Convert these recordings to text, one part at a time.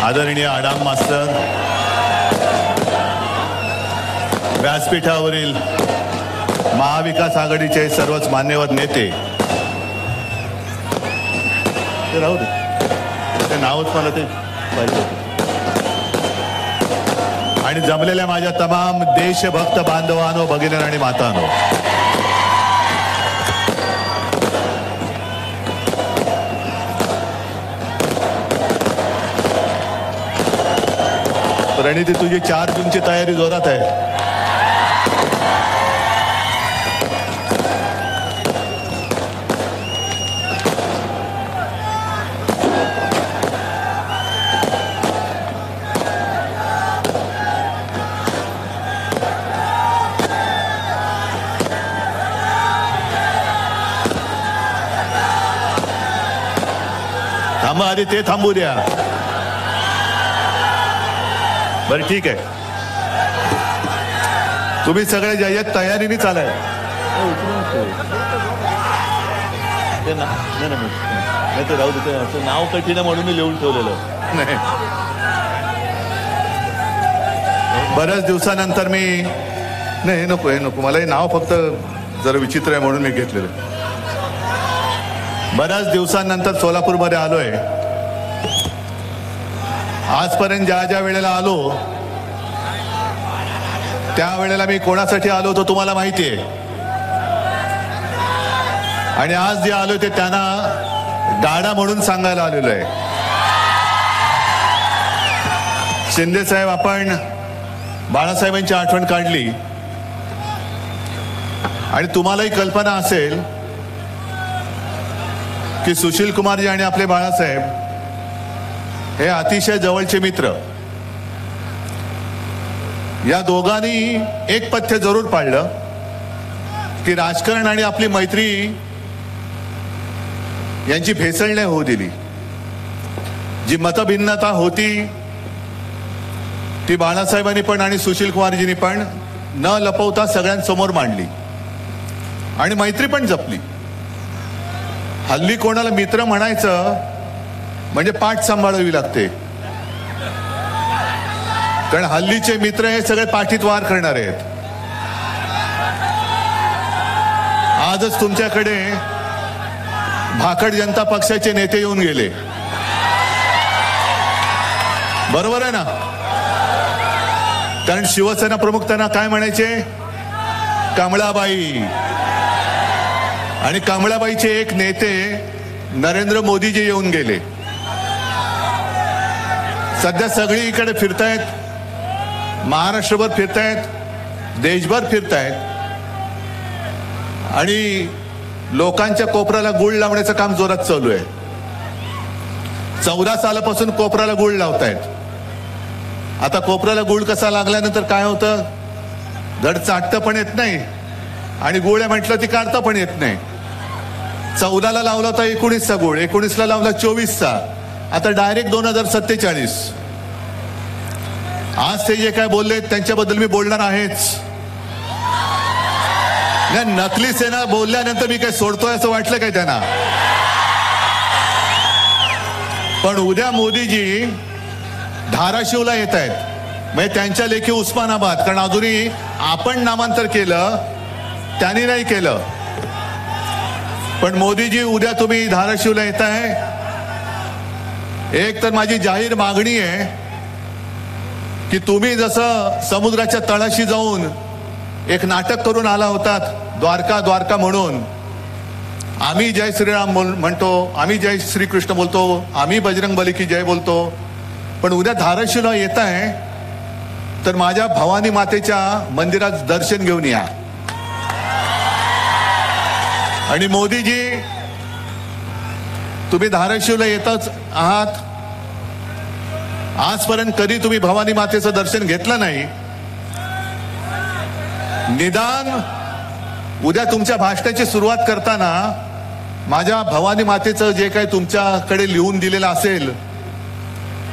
आदरणीय आडाम मास्तर, व्यासपीठावरील महाविकास आघाडीचे सर्वच मान्यवर नेते, ते राहू दे, ते नावच मला ते पाहिजे, आणि जमलेल्या माझ्या तमाम देशभक्त बांधवांनो, भगिनी आणि मातांनो, प्रणिती, तुझी 4 जूनची तयारी जोरात आहे. थांबा आधी, ते थांबू द्या. बरं ठीक आहे, तुम्ही सगळे ज्या तयारीने चालाय. नाही ते राहू दे, असं नाव कठीण म्हणून मी लिहून ठेवलेलं नाही. बऱ्याच दिवसानंतर मी नाही, नको हे नको, मला हे नाव फक्त जरा विचित्र आहे म्हणून मी घेतलेलं. बऱ्याच दिवसांनंतर सोलापूरमध्ये आलोय. आजपर्यंत ज्या वेळेला आलो त्यावेळेला मी कोणासाठी आलो होतो तुम्हाला माहिती आहे, आणि आज जे आलो ते त्यांना गाडा म्हणून सांगायला आलेलो आहे. शिंदे साहेब, आपण बाळासाहेबांची आठवण काढली, आणि तुम्हालाही कल्पना असेल की सुशील कुमारजी आणि आपले बाळासाहेब हे अतिशय जवळचे मित्र. या दोघांनी एक पथ्य जरूर पाळलं की राजकारण आणि आपली मैत्री यांची भेसळ नाही होऊ दिली. जी मतभिन्नता होती ती बाळासाहेबांनी पण आणि सुशील कुमारजींनी पण न लपवता सगळ्यांसमोर मांडली, आणि मैत्री पण जपली. हल्ली कोणाला मित्र म्हणायचं म्हणजे पाठ सांभाळावी लागते, कारण हल्लीचे मित्र हे सगळे पाठीत वार करणारे आहेत. आजच तुमच्याकडे भाकड जनता पक्षाचे नेते येऊन गेले, बरोबर आहे ना? कारण शिवसेना प्रमुख त्यांना काय म्हणायचे? कमळाबाई. आणि कमळाबाईचे एक नेते नरेंद्र मोदीजी येऊन गेले. सध्या सगळी इकडे फिरतायत, महाराष्ट्रभर फिरतायत, देशभर फिरतायत, आणि लोकांच्या कोपऱ्याला गुळ लावण्याचं काम जोरात चालू आहे. 14 सालापासून कोपऱ्याला गुळ लावतायत. आता कोपऱ्याला गुळ कसा लागल्यानंतर काय होतं? धड चाटतं पण येत नाही, आणि गुळ म्हटलं ती काढता पण येत नाही. 14ला लावला होता 19चा गुळ, 19ला लावला 24चा, आता डायरेक्ट 2047. आज ते जे काय बोलले त्यांच्याबद्दल मी बोलणार आहेच. नकली सेना बोलल्यानंतर मी काय सोडतोय असं वाटलं काय त्यांना? पण उद्या मोदीजी धाराशिवला येत आहेत, म्हणजे त्यांच्या लेखी उस्मानाबाद, कारण अजूनही आपण नामांतर केलं, त्यांनी नाही केलं. पण मोदीजी उद्या तुम्ही धाराशिवला येत आहे. एक तर माझी जाहीर मागणी आहे की तुम्ही जसं समुद्राच्या तळाशी जाऊन एक नाटक करून आला होतात, द्वारका द्वारका म्हणून, आम्ही जय श्रीराम म्हणतो, आम्ही जय श्रीकृष्ण बोलतो, आम्ही बजरंग बली की जय बोलतो, पण उद्या धाराशिवला येत आहे तर माझ्या भवानी मातेच्या मंदिरात दर्शन घेऊन या. आणि मोदीजी, तुम्ही धाराशिवला येतच आहात, आजपर्यंत कधी तुम्ही भवानी मातेचं दर्शन घेतलं नाही. निदान उद्या तुमच्या भाषणाची सुरुवात करताना माझ्या भवानी मातेचं जे काही तुमच्याकडे लिहून दिलेलं असेल,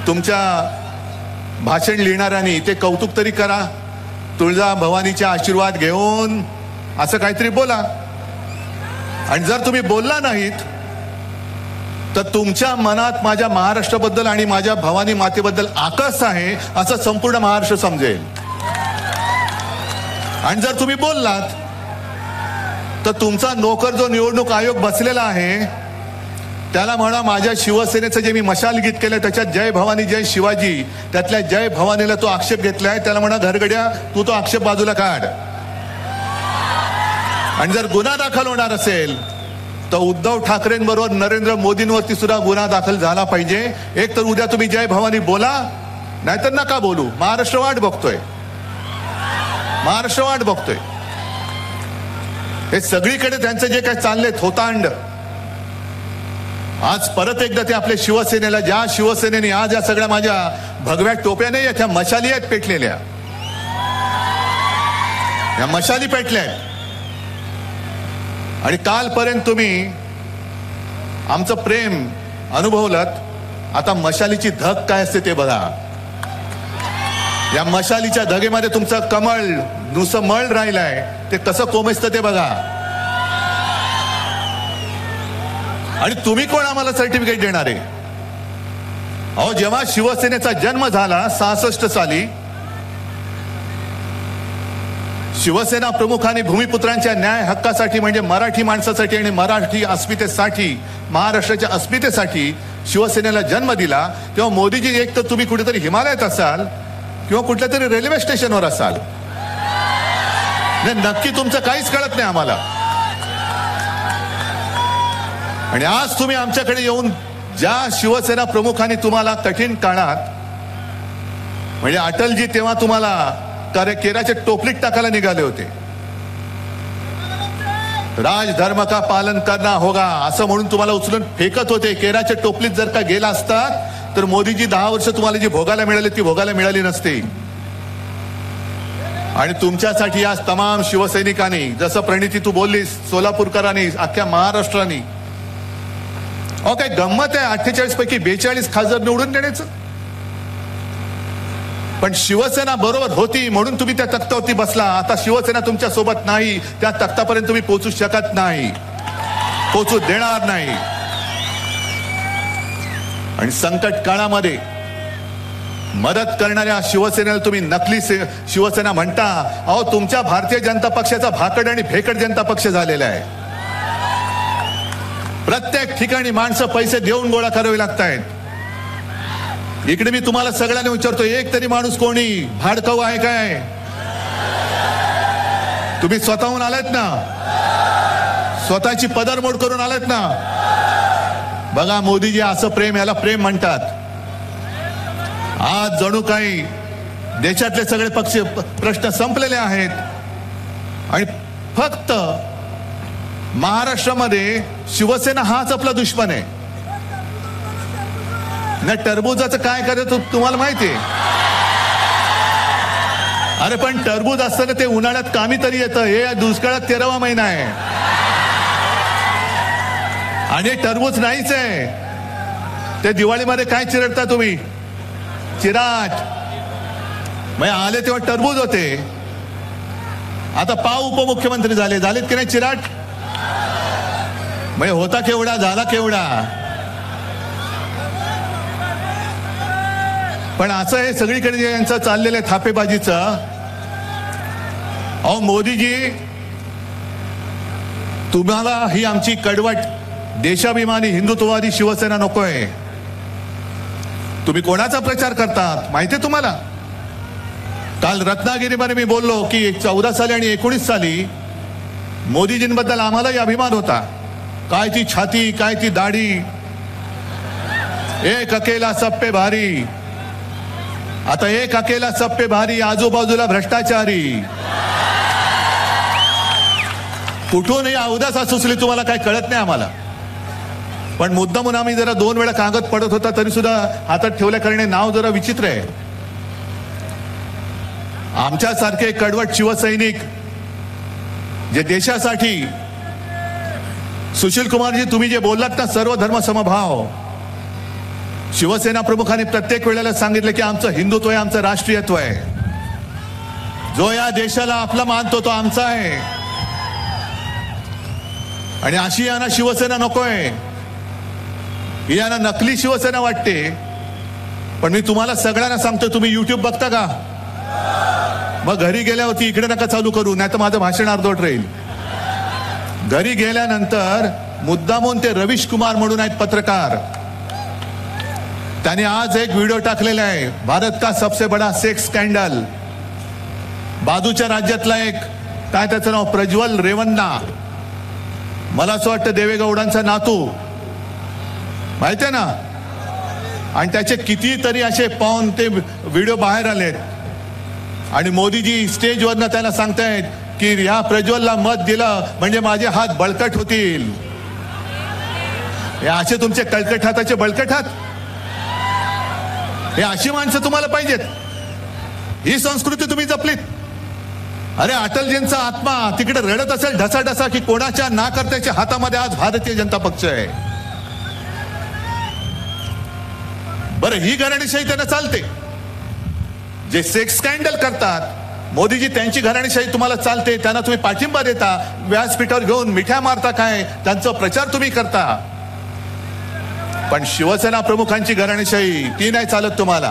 तुमच्या भाषण लिहिणाऱ्यांनी, ते कौतुक तरी करा. तुळजा भवानीचे आशीर्वाद घेऊन असं काहीतरी बोला. आणि जर तुम्ही बोलला नाहीत तर तुमच्या मनात माझ्या महाराष्ट्राबद्दल आणि माझ्या भवानी मातेबद्दल आकस आहे असं संपूर्ण महाराष्ट्र समजेल. आणि जर तुम्ही बोललात तर तुमचा नोकर जो निवडणूक आयोग बसलेला आहे त्याला म्हणा माझ्या शिवसेनेचं जे मी मशाल गीत केलं त्याच्यात जय भवानी जय शिवाजी त्यातल्या जय भवानीला तो आक्षेप घेतलाय त्याला म्हणा घरगड्या तू तो आक्षेप बाजूला काढ. आणि जर गुन्हा दाखल होणार असेल तर उद्धव ठाकरेंबरोबर नरेंद्र मोदींवरती सुद्धा गुन्हा दाखल झाला पाहिजे. एक तर उद्या तुम्ही जय भवानी बोला नाहीतर नका बोलू. महाराष्ट्र वाट बघतोय. महाराष्ट्र वाट बघतोय. हे सगळीकडे त्यांचं जे काही चाललंय थोतांड आज परत एकदा ते आपल्या शिवसेनेला ज्या शिवसेनेने आज या सगळ्या माझ्या भगव्या टोप्या नाही त्या मशाली आहेत पेटलेल्या या मशाली पेटल्या आणि कालपर्यंत तुम्ही आमचं प्रेम अनुभवलत. आता मशालीची धग काय असते ते बघा. या मशालीच्या धगेमध्ये तुमचं कमळ नुसतं मळ राहिलंय ते कसं कोमेजतं ते बघा. आणि तुम्ही कोण आम्हाला सर्टिफिकेट देणार आहे. अहो जेव्हा शिवसेनेचा जन्म झाला 66 साली शिवसेना प्रमुखांनी भूमिपुत्रांच्या न्याय हक्कासाठी म्हणजे मराठी माणसासाठी आणि मराठी अस्मितेसाठी महाराष्ट्राच्या अस्मितेसाठी शिवसेनेला जन्म दिला. तेव्हा मोदीजी एक तर तुम्ही कुठेतरी हिमालयात असाल किंवा कुठल्या तरी रेल्वे स्टेशनवर असाल. नक्की तुमचं काहीच कळत नाही आम्हाला. आणि आज तुम्ही आमच्याकडे येऊन ज्या शिवसेना प्रमुखांनी तुम्हाला कठीण काळात म्हणजे अटलजी तेव्हा तुम्हाला केराचे टोपलीत टाकायला निघाले होते. राजधर्म का पालन करना होगा असं म्हणून तुम्हाला उचलून फेकत होते. केराच्या टोपलीत जर का गेला असतात तर मोदीजी 10 वर्ष तुम्हाला जी भोगायला मिळाली ती भोगायला मिळाली नसती. आणि तुमच्यासाठी आज तमाम शिवसैनिकांनी जसं प्रणिती तू बोललीस सोलापूरकरांनी अख्ख्या महाराष्ट्राने अहो काय गंमत आहे 48 पैकी 42 खासदार निवडून देण्याचं. पण शिवसेना बरोबर होती म्हणून तुम्ही त्या तख्तावरती बसला. आता शिवसेना तुमच्या सोबत नाही. त्या तख्तापर्यंत तुम्ही पोहोचू शकत नाही. पोहोचू देणार नाही. आणि संकट काळामध्ये मदत करणाऱ्या शिवसेनेला तुम्ही नकली शिवसेना म्हणता. अहो तुमच्या भारतीय जनता पक्षाचा भाकड आणि भेकड जनता पक्ष झालेला आहे. प्रत्येक ठिकाणी माणसं पैसे देऊन गोळा करावे लागत आहेत. इकडे मी तुम्हाला सगळ्यांना विचारतो एक तरी माणूस कोणी भाडकाऊ आहे काय. तुम्ही स्वतःहून आलात ना. स्वतःची पदरमोड करून आलात ना. बघा मोदीजी असं प्रेम याला प्रेम म्हणतात. आज जणू काही देशातले सगळे पक्ष प्रश्न संपलेले आहेत आणि फक्त महाराष्ट्रामध्ये शिवसेना हाच आपला दुश्मन आहे. ना टरबूजाचं काय करायचं तुम्हाला माहितीये. अरे पण टरबूज असताना ते उन्हाळ्यात कामी तरी येतं. हे दुष्काळात 13वा महिना आहे आणि टरबूज नाहीच आहे. ते दिवाळीमध्ये काय चिरडता तुम्ही चिराट. मग आले तेव्हा टरबूज होते. आता पाव उपमुख्यमंत्री झालेत की नाही चिराट. मग होता केवढा झाला केवढा. पण असं हे सगळीकडे यांचं चाललेलं आहे थापेबाजीचं. अहो मोदीजी तुम्हाला ही आमची कडवट देशाभिमानी हिंदुत्ववादी शिवसेना नकोय. तुम्ही कोणाचा प्रचार करतात माहितीये तुम्हाला. काल रत्नागिरीमध्ये मी बोललो की 14 साली आणि 19 साली मोदीजींबद्दल आम्हालाही अभिमान होता. काय ती छाती काय ती दाढी. एक अकेला सब पे भारी. आता एक अकेला सब पे भारी आजूबाजूला भ्रष्टाचारी. कुठूनही अवदासा सुचली तुम्हाला काय कळत नाही आम्हाला. पण मुद्दामून आम्ही जरा 2 वेळा कागद पडत होता तरी सुद्धा हातात ठेवल्या करणे नाव जरा विचित्र आहे. आमच्यासारखे कडवट शिवसैनिक जे देशासाठी सुशील कुमारजी तुम्ही जे बोललात ना सर्व धर्म समभाव. शिवसेना प्रमुखांनी प्रत्येक वेळेला सांगितलं की आमचं हिंदुत्व आहे आमचं राष्ट्रीयत्व आहे. जो या देशाला आपला मानतो तो आमचा आहे. आणि अशी यांना शिवसेना नकोय. ही यांना नकली शिवसेना वाटते, पण मी तुम्हाला सगळ्यांना सांगतो, तुम्ही युट्यूब बघता का? मग घरी गेल्यावरती इकडे नका चालू करू, नाही तर माझं भाषण अर्धवट राहील. घरी गेल्यानंतर मुद्दामून ते रवीश कुमार म्हणून आहेत पत्रकार, त्यांनी आज एक व्हिडिओ टाकलेला आहे, भारत का सबसे बडा सेक्स स्कॅन्डल. बाजूच्या राज्यातला एक काय त्याचं नाव प्रज्वल रेवन्ना, मला असं वाटतं देवेगौडांचा नातू, माहितीये ना, आणि त्याचे कितीतरी असे पाहून ते व्हिडिओ बाहेर आलेत. आणि मोदीजी स्टेजवरनं त्याला सांगतायत की या प्रज्वलला मत दिलं म्हणजे माझे हात बळकट होतील. हे असे तुमचे कळकट हाताचे बळकट हात, हे अशी माणसं तुम्हाला पाहिजेत? ही संस्कृती तुम्ही जपलीत? अरे अटलजींचा आत्मा तिकडे रडत असेल ढसाढसा की कोणाच्या नाकर्त्याच्या हातामध्ये आज भारतीय जनता पक्ष आहे. बरं, ही घराणेशाही त्यांना चालते. जे सेक्स स्कॅन्डल करतात मोदीजी, त्यांची घराणेशाही तुम्हाला चालते, त्यांना तुम्ही पाठिंबा देता, व्यासपीठावर घेऊन मिठ्या मारता, काय त्यांचा प्रचार तुम्ही करता. पण शिवसेना प्रमुखांची घराणेशाही ती नाही चालत तुम्हाला.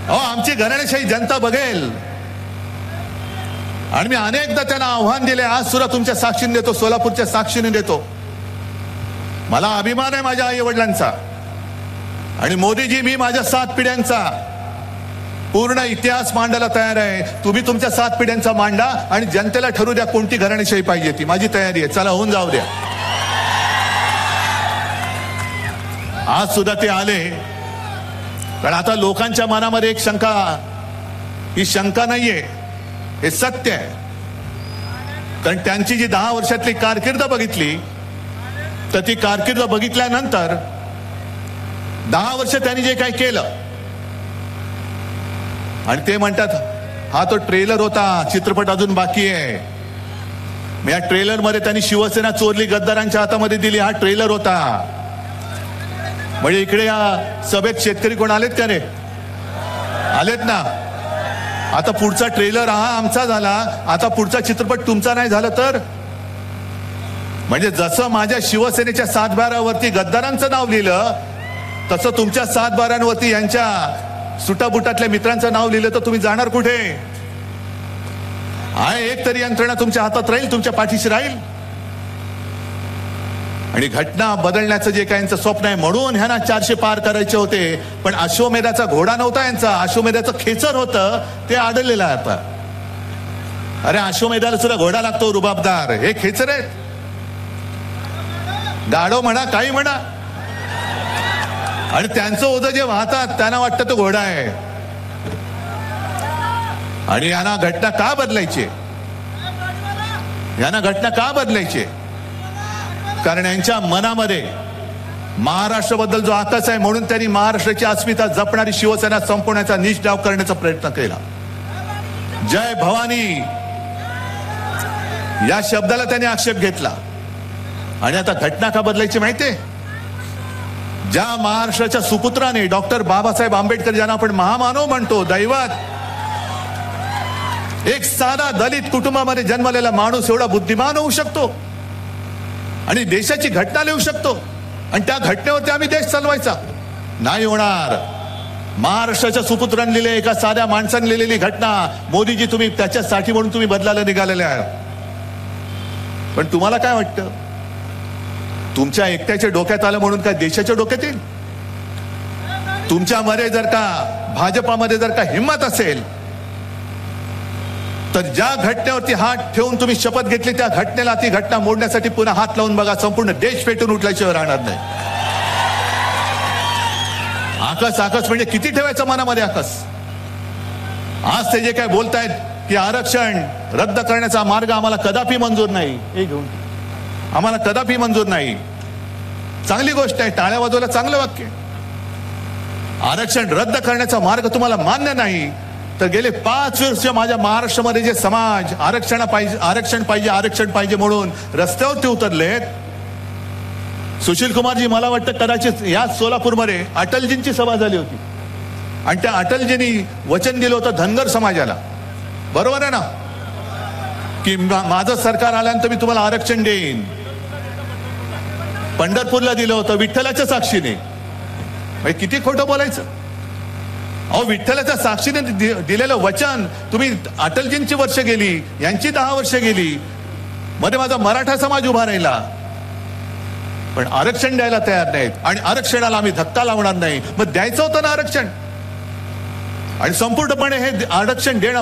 अहो, आमची घराणेशाही जनता बघेल. आणि मी अनेकदा त्यांना आव्हान दिले, आज सुद्धा तुमच्या साक्षीने देतो, सोलापूरच्या साक्षीने देतो. मला अभिमान आहे माझ्या आई वडिलांचा, आणि मोदीजी मी माझ्या 7 पिढ्यांचा पूर्ण इतिहास मांडायला तयार आहे. तुम्ही तुमच्या 7 पिढ्यांचा मांडा आणि जनतेला ठरू द्या कोणती घराणेशाही पाहिजे ती. माझी तयारी आहे, चला होऊन जाऊ द्या. आज सुद्धा ते आले, पण आता लोकांच्या मनामध्ये एक शंका, ही शंका नाहीये, हे सत्य आहे. कारण त्यांची जी 10 वर्षातली कारकीर्द बघितली, तर ती कारकीर्द बघितल्यानंतर 10 वर्ष त्यांनी जे काही केलं, आणि ते म्हणतात हा तो ट्रेलर होता, चित्रपट अजून बाकी आहे. या ट्रेलर मध्ये त्यांनी शिवसेना चोरली, गद्दारांच्या हातामध्ये दिली, हा ट्रेलर होता. म्हणजे इकडे या सभेत शेतकरी कोण आलेत का रे? आलेत ना. आता पुढचा ट्रेलर हा आमचा झाला, आता पुढचा चित्रपट तुमचा नाही झाला तर? म्हणजे जसं माझ्या शिवसेनेच्या 7-12वरती गद्दारांचं नाव लिहिलं, तसं तुमच्या 7-12वरती यांच्या सुटाबुटातल्या मित्रांचं नाव लिहिलं तर तुम्ही जाणार कुठे? आहे एक तरी यंत्रणा तुमच्या हातात राहील, तुमच्या पाठीशी राहील. आणि घटना बदलण्याचं जे काही यांचं स्वप्न आहे, म्हणून ह्यांना 400 पार करायचे होते. पण अश्वमेधाचा घोडा नव्हता यांचा, अश्वमेधाचं खेचर होतं, ते आढळलेलं आहे आता. अरे अश्वमेधाला सुद्धा घोडा लागतो रुबाबदार, हे खेचर आहेत. गाढव म्हणा, काही म्हणा, आणि त्यांचं ओझं जे वाहतात त्यांना वाटतं तो घोडा आहे. आणि यांना घटना का बदलायची? यांना घटना का बदलायची? कारण यांच्या मनामध्ये महाराष्ट्राबद्दल जो आकाश आहे, म्हणून त्यांनी महाराष्ट्राची अस्मिता जपणारी शिवसेना संपवण्याचा नीच डाव करण्याचा प्रयत्न केला. जय भवानी या शब्दाला त्यांनी आक्षेप घेतला. आणि आता घटना का बदलायची माहितीये? ज्या महाराष्ट्राच्या सुपुत्राने डॉक्टर बाबासाहेब आंबेडकर, ज्यांना आपण महामानव म्हणतो, दैवत, एक साधा दलित कुटुंबामध्ये जन्मलेला माणूस एवढा बुद्धिमान होऊ शकतो आणि देशाची घटना लिहू शकतो, आणि त्या घटनेवरती आम्ही देश चालवायचा? नाही होणार. महाराष्ट्राच्या सुपुत्रांनी लिहिले, एका साध्या माणसाने लिहिलेली घटना मोदीजी तुम्ही त्याच्यासाठी म्हणून तुम्ही बदलायला निघालेले आहे. पण तुम्हाला काय वाटतं? तुमच्या एकट्याच्या डोक्यात आलं म्हणून काय देशाच्या डोक्यात येईल? तुमच्यामध्ये जर का, भाजपामध्ये जर का हिंमत असेल, तर ज्या घटनेवरती हात ठेवून तुम्ही शपथ घेतली, त्या घटनेला, ती घटना मोडण्यासाठी पुन्हा हात लावून बघा, संपूर्ण देश पेटून उठल्याशिवाय राहणार नाही. आकस आकस म्हणजे किती ठेवायचं मनामध्ये आकस? आज ते जे काय बोलतायत की आरक्षण रद्द करण्याचा मार्ग आम्हाला कदापि मंजूर नाही, हे घेऊन आम्हाला कदापि मंजूर नाही. चांगली गोष्ट आहे, टाळ्या वाजवायला चांगलं वाक्य. आरक्षण रद्द करण्याचा मार्ग तुम्हाला मान्य नाही, तर गेले 5 वर्ष माझ्या महाराष्ट्रामध्ये जे समाज आरक्षण पाहिजे म्हणून रस्त्यावरती उतरलेत. सुशील कुमारजी, मला वाटतं कदाचित या सोलापूरमध्ये अटलजींची सभा झाली होती, आणि त्या अटलजींनी वचन दिलं होतं धनगर समाजाला, बरोबर आहे ना, की माझं सरकार आल्यानंतर मी तुम्हाला आरक्षण देईन. पंढरपूरला दिलं होतं विठ्ठलाच्या साक्षीने. म्हणजे किती खोटं बोलायचं. अहो, विठ्ठलाच्या साक्षीने दिलेलं वचन तुम्ही, अटलजींची वर्ष गेली, यांची 10 वर्ष गेली, मध्ये माझा मराठा समाज उभा राहिला, पण आरक्षण द्यायला तयार नाहीत. आणि आरक्षणाला आम्ही धक्का लावणार नाही. मग द्यायचं होतं ना आरक्षण. आणि संपूर्णपणे हे आरक्षण देणं,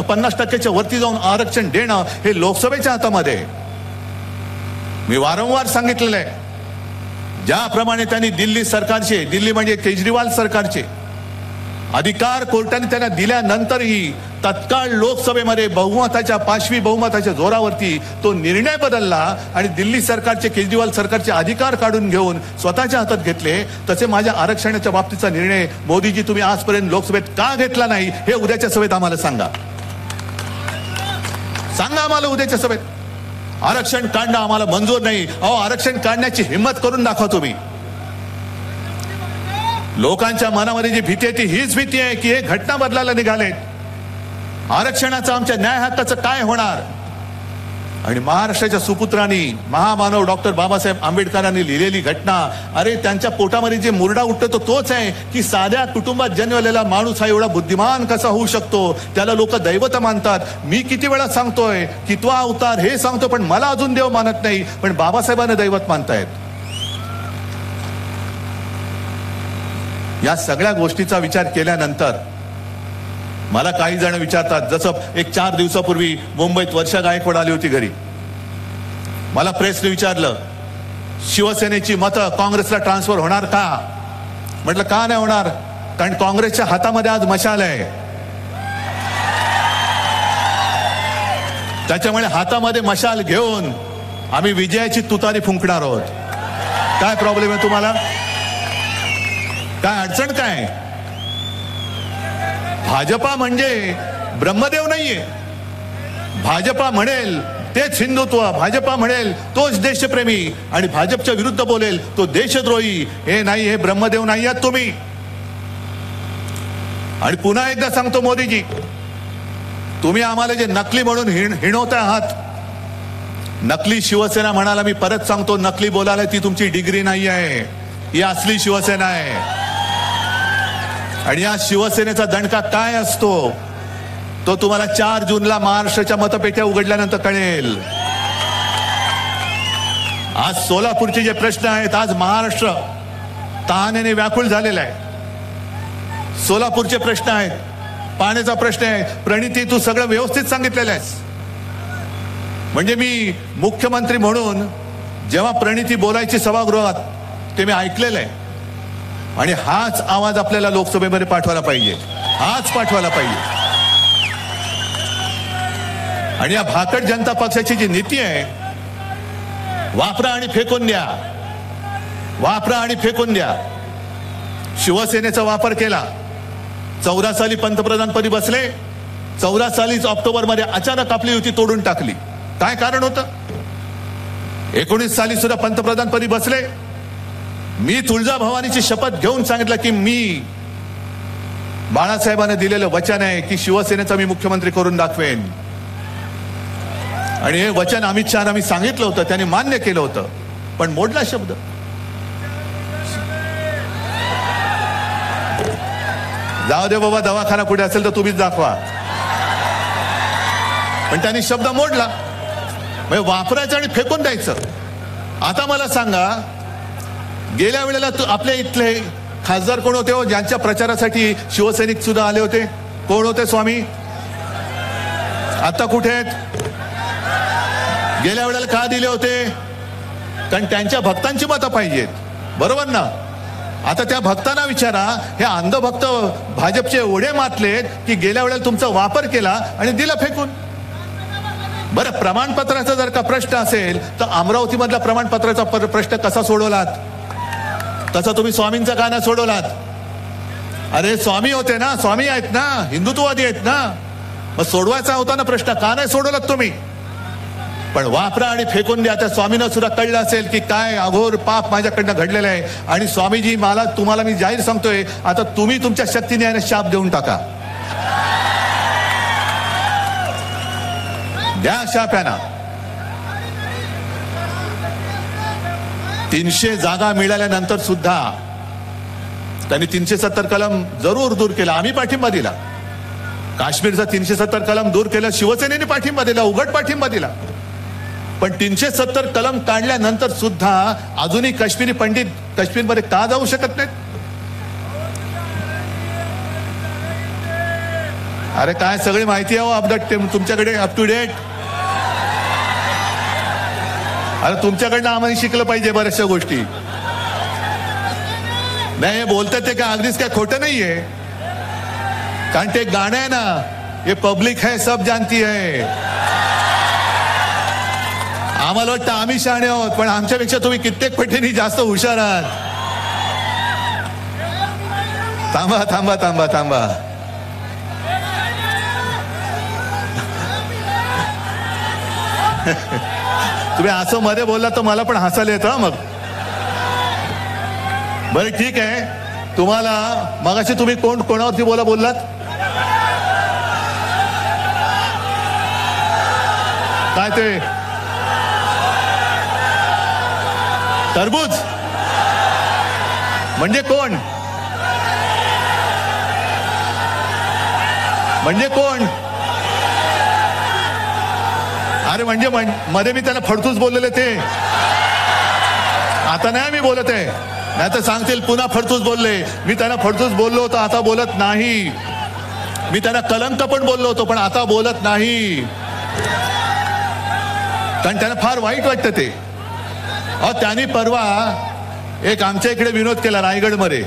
50% वरती जाऊन आरक्षण देणं हे लोकसभेच्या हातामध्ये. मी वारंवार सांगितलेलं आहे, ज्याप्रमाणे त्यांनी दिल्ली सरकारचे, दिल्ली म्हणजे केजरीवाल सरकारचे अधिकार कोर्टाने त्यांना दिल्यानंतरही तत्काळ लोकसभेमध्ये बहुमताच्या, 5वी बहुमताच्या जोरावरती तो निर्णय बदलला आणि दिल्ली सरकारचे, केजरीवाल सरकारचे अधिकार काढून घेऊन स्वतःच्या हातात घेतले. तसे माझ्या आरक्षणाच्या बाबतीचा निर्णय मोदीजी तुम्ही आजपर्यंत लोकसभेत का घेतला नाही हे उद्याच्या सभेत आम्हाला सांगा. सांगा आम्हाला उद्याच्या सभेत. आरक्षण काढणं आम्हाला मंजूर नाही. अहो, आरक्षण काढण्याची हिंमत करून दाखवा तुम्ही. लोकांच्या मनामध्ये जी भीती आहे ती हीच भीती आहे की हे घटना बदलायला निघाले. आरक्षणाचं, आमच्या न्याय हक्काचं काय होणार. आणि महाराष्ट्राच्या सुपुत्रांनी, महामानव डॉक्टर बाबासाहेब आंबेडकरांनी लिहिलेली घटना, अरे त्यांच्या पोटामध्ये जे मुरडा उठतो तो तोच आहे की साध्या कुटुंबात जन्मलेला माणूस हा एवढा बुद्धिमान कसा होऊ शकतो. त्याला लोक दैवत मानतात. मी किती वेळा सांगतोय की तो अवतार हे सांगतो, पण मला अजून देव मानत नाही, पण बाबासाहेबांना दैवत मानतायत. या सगळ्या गोष्टीचा विचार केल्यानंतर मला काही जण विचारतात, जसं एक 4 दिवसापूर्वी मुंबईत वर्षा गायकवाड आली होती घरी. मला प्रेसने विचारलं, शिवसेनेची मतं काँग्रेसला ट्रान्सफर होणार का. म्हटलं का नाही होणार, कारण काँग्रेसच्या हातामध्ये आज मशाल आहे. त्याच्यामुळे हातामध्ये मशाल घेऊन आम्ही विजयाची तुतारी फुंकणार आहोत. काय प्रॉब्लेम आहे तुम्हाला, काय अडचण काय. भाजपा म्हणजे ब्रह्मदेव नाहीये. भाजपा म्हणेल तेच हिंदुत्व, भाजपा म्हणेल तोच देशप्रेमी, आणि भाजपच्या विरुद्ध बोलेल तो देशद्रोही. हे नाही, हे ब्रह्मदेव नाही आहात तुम्ही. आणि पुन्हा एकदा सांगतो मोदीजी, तुम्ही आम्हाला जे नकली म्हणून हिणवता आहात, नकली शिवसेना म्हणाला, मी परत सांगतो, नकली बोलायला ती तुमची डिग्री नाही आहे, ही असली शिवसेना आहे. आणि या शिवसेनेचा दणका काय असतो तो तुम्हाला 4 जूनला महाराष्ट्राच्या मतपेट्या उघडल्यानंतर कळेल. आज सोलापूरचे जे प्रश्न आहेत, आज महाराष्ट्र तहानेने व्याकुळ झालेला आहे. सोलापूरचे प्रश्न आहेत, पाण्याचा प्रश्न आहे. प्रणिती, तू सगळं व्यवस्थित सांगितलेलं आहेस. म्हणजे मी मुख्यमंत्री म्हणून जेव्हा प्रणिती बोलायची सभागृहात ते मी ऐकलेलं आहे. आणि हाच आवाज आपल्याला लोकसभेमध्ये पाठवायला पाहिजे, हाच पाठवायला पाहिजे. आणि या भाकड जनता पक्षाची जी नीती आहे, वापरा आणि फेकून द्या, वापरा आणि फेकून द्या. शिवसेनेचा वापर केला. 14 साली पंतप्रधानपदी बसले. 14 सालीच ऑक्टोबरमध्ये अचानक आपली युती तोडून टाकली. काय कारण होतं. 19 साली सुद्धा पंतप्रधानपदी बसले. मी तुळजाभवानीची शपथ घेऊन सांगितलं की मी, बाळासाहेबांना दिलेलं वचन आहे की शिवसेनेचा मी मुख्यमंत्री करून दाखवेन. आणि हे वचन अमित शहाना मी सांगितलं होतं, त्यांनी मान्य केलं होतं, पण मोडला शब्द. जाऊ दे बाबा, दवाखाना कुठे असेल तर तुम्हीच दाखवा. पण त्यांनी शब्द मोडला. म्हणजे वापरायचं आणि फेकून द्यायचं. आता मला सांगा, गेल्या वेळेला आपल्या इथले खासदार कोण होते हो, ज्यांच्या प्रचारासाठी शिवसैनिक सुद्धा आले होते? कोण होते स्वामी? आता कुठे आहेत? गेल्या वेळेला का दिले होते? कारण त्यांच्या भक्तांची मतं पाहिजेत, बरोबर ना. आता त्या भक्तांना विचारा, हे अंधभक्त भाजपचे एवढे मातलेत की गेल्या वेळेला तुमचा वापर केला आणि दिला फेकून. बरं, प्रमाणपत्राचा जर का प्रश्न असेल तर अमरावती मधला प्रमाणपत्राचा प्रश्न कसा सोडवलात? तसा तुम्ही स्वामींचा का नाही सोडवलात? अरे स्वामी होते ना, स्वामी आहेत ना, हिंदुत्ववादी आहेत ना, मग सोडवायचा होता ना प्रश्न, का नाही सोडवलात तुम्ही? पण वापरा आणि फेकून द्या. त्या स्वामींना सुद्धा कळलं असेल की काय अघोर पाप माझ्याकडनं घडलेलं आहे. आणि स्वामीजी, तुम्हाला मी जाहीर सांगतोय, आता तुम्ही तुमच्या शक्तीने याने शाप देऊन टाका. द्या शाप यांना. 300 जागा मिळाल्यानंतर सुद्धा त्यांनी 370 कलम जरूर दूर केला. आम्ही पाठिंबा दिला. काश्मीरचा 370 कलम दूर केला, शिवसेनेने पाठिंबा दिला, उघड पाठिंबा दिला. पण 370 कलम काढल्यानंतर सुद्धा अजूनही काश्मीरी पंडित काश्मीरमध्ये का जाऊ शकत नाहीत? अरे काय सगळी माहिती आहे अपडेट तुमच्याकडे, अप टू डेट. अरे तुमच्याकडनं आम्हाला शिकलं पाहिजे बऱ्याचशा गोष्टी. नाही हे बोलतात ते काय अगदीच काय खोटं नाहीये. कारण ते गाणं आहे ना, हे पब्लिक है सब जानती है. आम्हाला वाटतं आम्ही शहाणे आहोत, पण आमच्यापेक्षा तुम्ही कित्येक पटीने जास्त हुशार आहात. थांबा थांबा थांबा थांबा. तुम्ही असं मध्ये बोलला तर मला पण हसायला येतं. मग बरं ठीक आहे. तुम्हाला मगाशी तुम्ही कोणावरती बोललात? काय ते टरबूज म्हणजे कोण? म्हणजे कोण? अरे म्हणजे मध्ये मी त्यांना फडतूस बोललेले ते. आता नाही मी बोलत आहे, नाही तर सांगतील पुन्हा फडतूस बोलले. मी त्यांना फडतूस बोललो होतो, आता बोलत नाही. मी त्यांना कलंक पण बोललो होतो, पण आता बोलत नाही. कारण त्यांना फार वाईट वाटतं ते. त्यांनी परवा एक आमच्या इकडे विनोद केला रायगडमध्ये.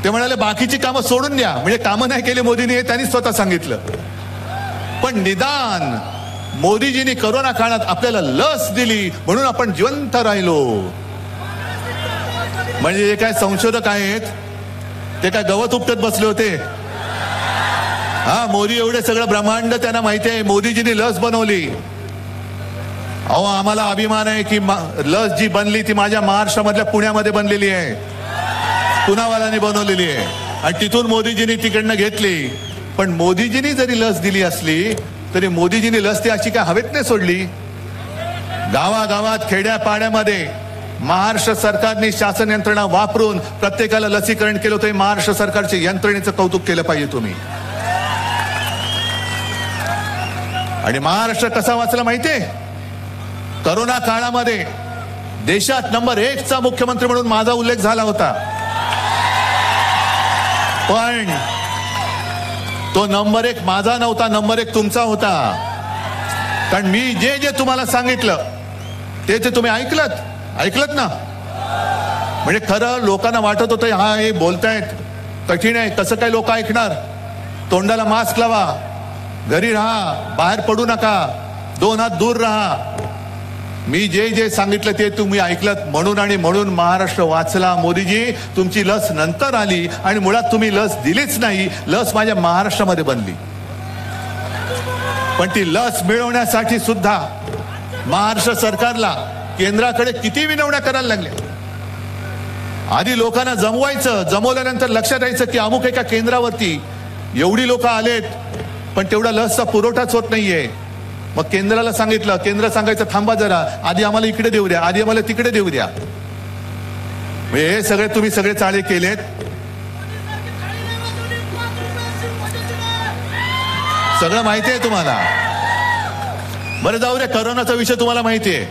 ते म्हणाले बाकीची कामं सोडून द्या, म्हणजे कामं नाही केली मोदींनी, हे त्यांनी स्वतः सांगितलं. पण निदान मोदीजींनी करोना काळात आपल्याला लस दिली म्हणून आपण जिवंत राहिलो. म्हणजे जे काय संशोधक आहेत ते काय गवत उपटत बसले होते? मोदी एवढे सगळं ब्रह्मांड त्यांना माहिती आहे. मोदीजींनी लस बनवली. आम्हाला अभिमान आहे की लस जी बनली ती माझ्या महाराष्ट्रामधल्या पुण्यामध्ये बनलेली आहे, पुनावाल्यांनी बनवलेली आहे. आणि तिथून मोदीजींनी तिकडनं घेतली. पण मोदीजींनी जरी लस दिली असली तरी मोदीजींनी लस ती अशी काय हवेत नाही सोडली. गावागावात खेड्यापाड्यामध्ये महाराष्ट्र सरकारने शासन यंत्रणा वापरून प्रत्येकाला लसीकरण केलं होतं. महाराष्ट्र सरकारच्या यंत्रणेचं कौतुक केलं पाहिजे तुम्ही. आणि महाराष्ट्र कसा वाचला माहितीये? करोना काळामध्ये देशात नंबर 1 चा मुख्यमंत्री म्हणून माझा उल्लेख झाला होता. पण तो नंबर 1 माझा नव्हता, नंबर 1 तुमचा होता. कारण मी जे तुम्हाला सांगितलं ते तुम्ही ऐकलत ना. म्हणजे खरं लोकांना वाटत होतं हा हे बोलतायत कठीण आहे, कसं काय लोक ऐकणार. तोंडाला मास्क लावा, घरी राहा, बाहेर पडू नका, 2 हात दूर राहा. मी जे सांगितलं ते तुम्ही ऐकलत म्हणून. आणि म्हणून महाराष्ट्र वाचला. मोदीजी तुमची लस नंतर आली आणि मुळात तुम्ही लस दिलीच नाही. लस माझ्या महाराष्ट्रामध्ये बनली. पण ती लस मिळवण्यासाठी सुद्धा महाराष्ट्र सरकारला केंद्राकडे किती विनवण्या करायला लागल्या. आधी लोकांना जमवायचं, जमवल्यानंतर लक्षात यायचं की अमुक एका केंद्रावरती एवढी लोक आलेत पण तेवढा लसचा पुरवठाच होत नाहीये. मग केंद्राला सांगितलं, केंद्र सांगायचं थांबा जरा, आधी आम्हाला इकडे देऊ द्या, आधी आम्हाला तिकडे देऊ द्या. हे सगळे तुम्ही सगळे चाळे केलेत. सगळं माहिती आहे तुम्हाला. बरं जाऊ द्या, करोनाचा विषय तुम्हाला माहिती आहे.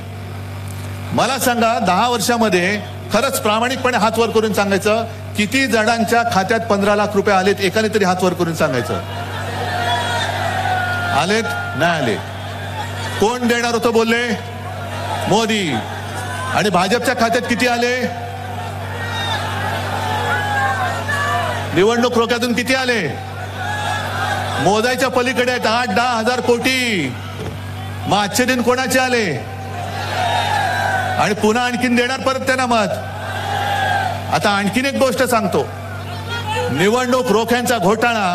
मला सांगा 10 वर्षामध्ये खरंच प्रामाणिकपणे हात वर करून सांगायचं किती जणांच्या खात्यात 15 लाख रुपये आलेत? एकाने तरी हात वर करून सांगायचं. आलेत? नाही आले. कोण देणार होतं बोलले? मोदी. आणि भाजपच्या खात्यात किती आले? निवडणूक रोख्यातून किती आले? मोजायच्या पलीकडे आहेत. 8-10 हजार कोटी. मग आजचे दिन कोणाचे आले? आणि पुन्हा आणखीन देणार परत त्यांना मत. आता आणखीन एक गोष्ट सांगतो. निवडणूक रोख्यांचा घोटाळा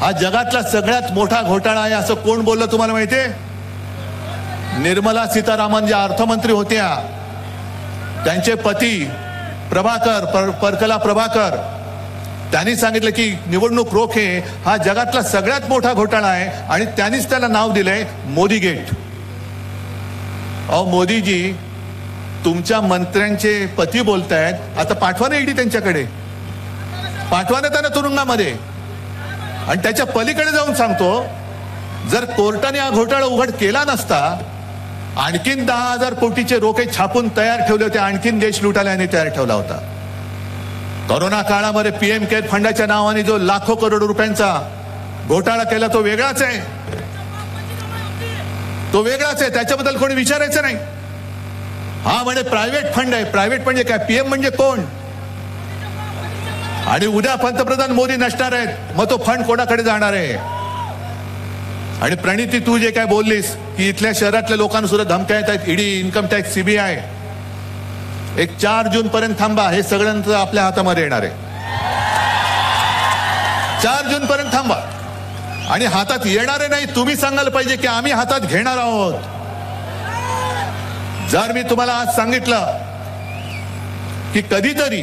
हा जगातला सगळ्यात मोठा घोटाळा आहे असं कोण बोललं तुम्हाला माहितीये? निर्मला सीतारामन ज्या अर्थमंत्री होत्या त्यांचे पती परकला प्रभाकर त्यांनी सांगितलं की निवडणूक रोखे हा जगातला सगळ्यात मोठा घोटाळा आहे आणि त्यांनीच त्याला नाव दिलंय मोदी गेट. मोदीजी तुमच्या मंत्र्यांचे पती बोलतायत, आता पाठवा ना ईडी त्यांच्याकडे, पाठवा ना त्यांना तुरुंगामध्ये. आणि त्याच्या पलीकडे जाऊन सांगतो, जर कोर्टाने हा घोटाळा उघड केला नसता, आणखीन 10,000 कोटीचे रोखे छापून तयार ठेवले होते, आणखीन देश लुटायला यांनी तयार ठेवला होता. कोरोना काळामध्ये पीएम केअर फंडाच्या नावाने जो लाखो करोड रुपयांचा घोटाळा केला तो वेगळाच आहे, तो वेगळाच आहे, त्याच्याबद्दल कोणी विचारायचं नाही. हा म्हणजे प्रायव्हेट फंड आहे. प्रायव्हेट म्हणजे काय? पीएम म्हणजे कोण? आणि उद्या पंतप्रधान मोदी नसणार आहेत, मग तो फंड कोणाकडे जाणार आहे? आणि प्रणिती, तू जे काय बोललीस की इथल्या शहरातल्या लोकांना सुद्धा धमक्या येत आहेत, ईडी, इन्कम टॅक्स, सीबीआय, एक 4 जून पर्यंत थांबा, हे सगळ्यांचं आपल्या हातामध्ये येणार आहे. 4 जून पर्यंत थांबा. आणि हातात येणारे नाही, तुम्ही सांगायला पाहिजे की आम्ही हातात घेणार आहोत. जर मी तुम्हाला आज सांगितलं की कधीतरी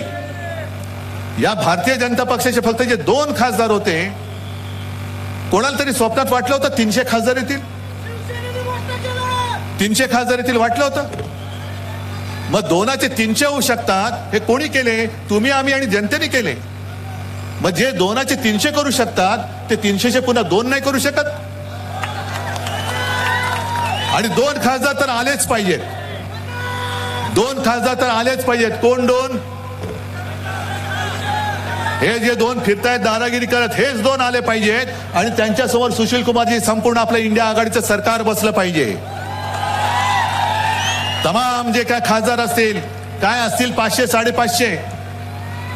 या भारतीय जनता पक्षाचे फक्त जे 2 खासदार होते, कोणाला तरी स्वप्नात वाटलं होतं 300 खासदार येतील, 300 खासदार येतील वाटलं होतं? मग 2चे 300 होऊ शकतात, हे कोणी केले? तुम्ही, आम्ही आणि जनतेने केले. मग जे 2चे 300 करू शकतात, ते 300चे पुन्हा 2 नाही करू शकत? आणि 2 खासदार तर आलेच पाहिजेत, 2 खासदार तर आलेच पाहिजेत. कोण 2? हे जे 2 फिरतायत दादागिरी करत, हेच 2 आले पाहिजेत. आणि त्यांच्यासमोर सुशील कुमारजी, संपूर्ण आपलं इंडिया आघाडीचं सरकार बसलं पाहिजे. तमाम जे काय खासदार असतील, काय असतील 500 550,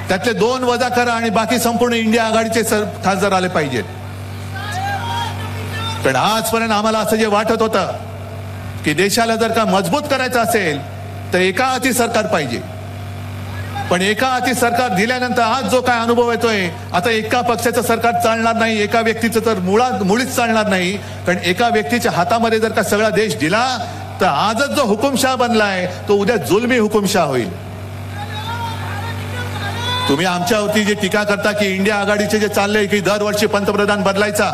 त्यातले 2 वजा करा आणि बाकी संपूर्ण इंडिया आघाडीचे खासदार आले पाहिजेत. पण आजपर्यंत आम्हाला असं जे वाटत होतं की देशाला जर का मजबूत करायचं असेल तर एका हाती सरकार पाहिजे. पण एका हाती सरकार दिल्यानंतर आज जो काय अनुभव येतोय, आता एका पक्षाचं सरकार चालणार नाही, एका व्यक्तीचं तर मुळीच चालणार नाही. कारण एका व्यक्तीच्या हातामध्ये जर का सगळा देश दिला तर आजच जो हुकुमशाह बनलाय तो उद्या जुलमी हुकुमशाह होईल. तुम्ही आमच्यावरती जी टीका करता की इंडिया आघाडीचे जे चाललंय की दरवर्षी पंतप्रधान बदलायचा,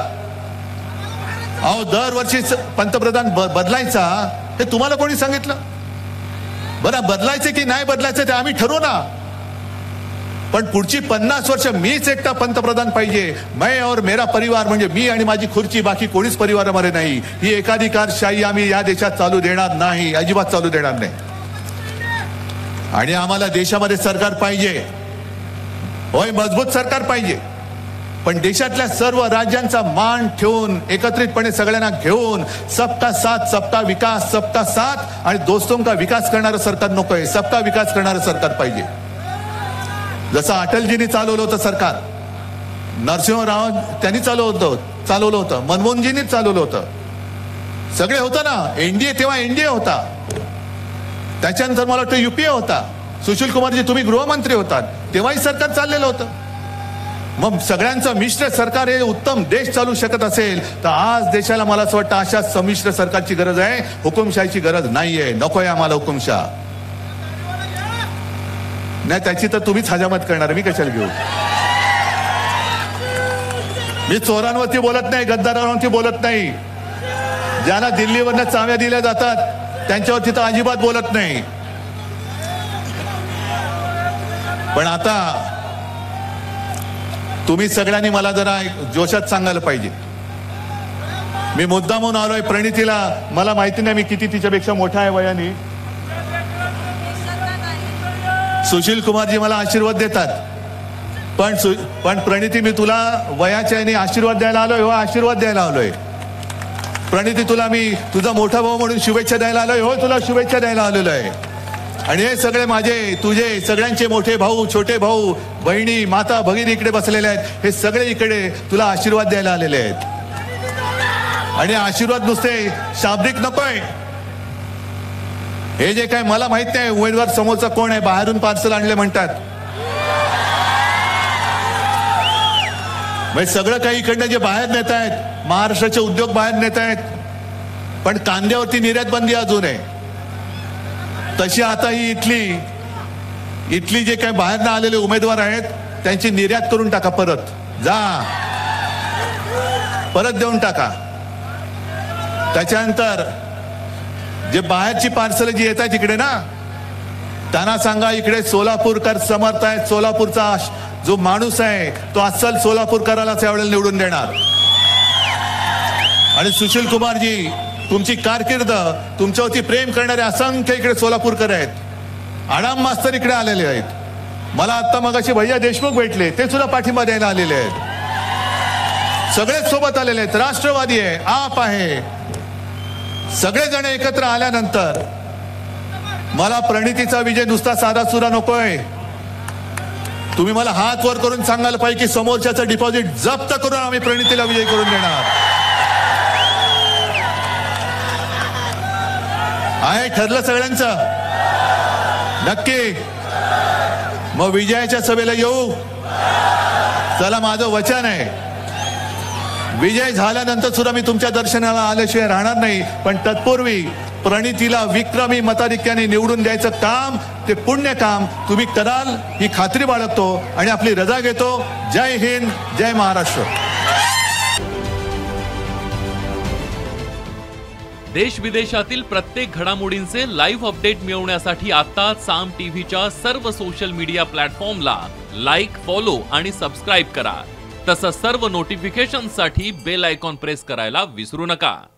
अहो दरवर्षी पंतप्रधान बदलायचा, हे तुम्हाला कोणी सांगितलं? बरं, बदलायचे की नाही बदलायचं ते आम्ही ठरवू ना. पण पुढची 50 वर्ष मीच एकटा पंतप्रधान पाहिजे, मैं और मेरा परिवार, म्हणजे मी आणि माझी खुर्ची, बाकी कोणीच परिवारामध्ये नाही. ही एकाधिकारशाही आम्ही या देशात चालू देणार नाही, अजिबात चालू देणार नाही. आणि आम्हाला देशामध्ये सरकार पाहिजे, होय मजबूत सरकार पाहिजे, पण देशातल्या सर्व राज्यांचा मान ठेवून एकत्रितपणे सगळ्यांना घेऊन सबका साथ सबका विकास, सबका साथ आणि दोस्तों का विकास करणारं सरकार नकोय, सबका विकास करणारं सरकार पाहिजे. जसं अटलजींनी चालवलं होतं सरकार, नरसिंहराव त्यांनी चालवलं होतं, मनमोहनजींनी चालवलं होतं, सगळे होतं ना. एनडीए, तेव्हा एनडीए होता, त्याच्यानंतर मला वाटतं युपीए होता. सुशील कुमारजी तुम्ही गृहमंत्री होतात, तेव्हाही सरकार चाललेलं होतं. मग सगळ्यांचं मिश्र सरकार हे उत्तम देश चालू शकत असेल तर आज देशाला मला असं वाटतं अशा संमिश्र सरकारची गरज आहे, हुकुमशाहीची गरज नाहीये. नकोय आम्हाला हुकुमशाह. नाही, त्याची तर तुम्हीच हजामत करणार, मी कशाला घेऊ? मी चोरांवरती बोलत नाही, गद्दारांवरती बोलत नाही, ज्यांना दिल्लीवरनं चाव्या दिल्या जातात त्यांच्यावरती तर अजिबात बोलत नाही. पण आता तुम्ही सगळ्यांनी मला जरा जोशात सांगायला पाहिजे. मी मुद्दाम म्हणून आलोय प्रणितीला, मला माहिती नाही मी किती तिच्यापेक्षा मोठा आहे वयाने. सुशील कुमारजी मला आशीर्वाद देतात, पण प्रणिती मी तुला वयाच्या याने आशीर्वाद द्यायला आलोय, हो आशीर्वाद द्यायला आलोय. प्रणिती तुला मी तुझा मोठा भाऊ म्हणून शुभेच्छा द्यायला आलोय, हो तुला शुभेच्छा द्यायला आलेलो आहे. आणि हे सगळे माझे तुझे सगळ्यांचे मोठे भाऊ, छोटे भाऊ, बहिणी, माता भगिनी इकडे बसलेले आहेत, हे सगळे इकडे तुला आशीर्वाद द्यायला आलेले आहेत. आणि आशीर्वाद नुसते शाब्दिक नकोय. हे जे काय मला माहित नाही उमेदवार समोरचा कोण आहे, बाहेरून पार्सल आणले म्हणतात, म्हणजे सगळं काही इकडनं जे बाहेर नेत आहेत, महाराष्ट्राचे उद्योग बाहेर नेत आहेत, पण कांद्यावरती निर्यात बंदी अजून आहे. तशी आता ही इथली जे काही बाहेरनं आलेले उमेदवार आहेत त्यांची निर्यात करून टाका, परत देऊन टाका. त्याच्यानंतर जे बाहेरची पार्सल जी येत आहेत इकडे ना, त्यांना सांगा इकडे सोलापूरकर समर्थ आहे, सोलापूरचा जो माणूस आहे तो अस्सल सोलापूरकरालाच यावेळेला निवडून देणार. आणि सुशील कुमारजी, तुमची कारकीर्द, तुमच्यावरती प्रेम करणारे असंख्य इकडे सोलापूरकर आहेत. आडाम मास्तर इकडे आलेले आहेत. मला आता मगाशी भैया देशमुख भेटले, ते सुद्धा पाठिंबा द्यायला आलेले आहेत. सगळेच सोबत आलेले आहेत. राष्ट्रवादी आहे, आप आहे, सगळेजण एकत्र आल्यानंतर मला प्रणितीचा विजय नुसता साधा सुरा नकोय. तुम्ही मला हात वर करून सांगायला पाहिजे की समोरच्याचं डिपॉझिट जप्त करून आम्ही प्रणितीला विजय करून देणार. आहे ठरलं सगळ्यांचं? नक्की. मग विजयाच्या सभेला येऊ. चला, माझं वचन आहे, विजय झाल्यानंतर सुद्धा मी तुमच्या दर्शनाला आल्याशिवाय राहणार नाही. पण तत्पूर्वी प्रणितीला विक्रमी मताधिक्याने निवडून द्यायचं काम, ते पुण्य काम तुम्ही कराल ही खात्री बाळगतो आणि आपली रजा घेतो. जय हिंद, जय महाराष्ट्र. देश विदेशातील प्रत्येक घडामोडींचे लाईव्ह अपडेट मिळवण्यासाठी आता साम टीव्हीच्या सर्व सोशल मीडिया प्लॅटफॉर्मला लाईक, फॉलो आणि सबस्क्राईब करा. तसंच सर्व नोटिफिकेशनसाठी बेल आयकॉन प्रेस करायला विसरू नका.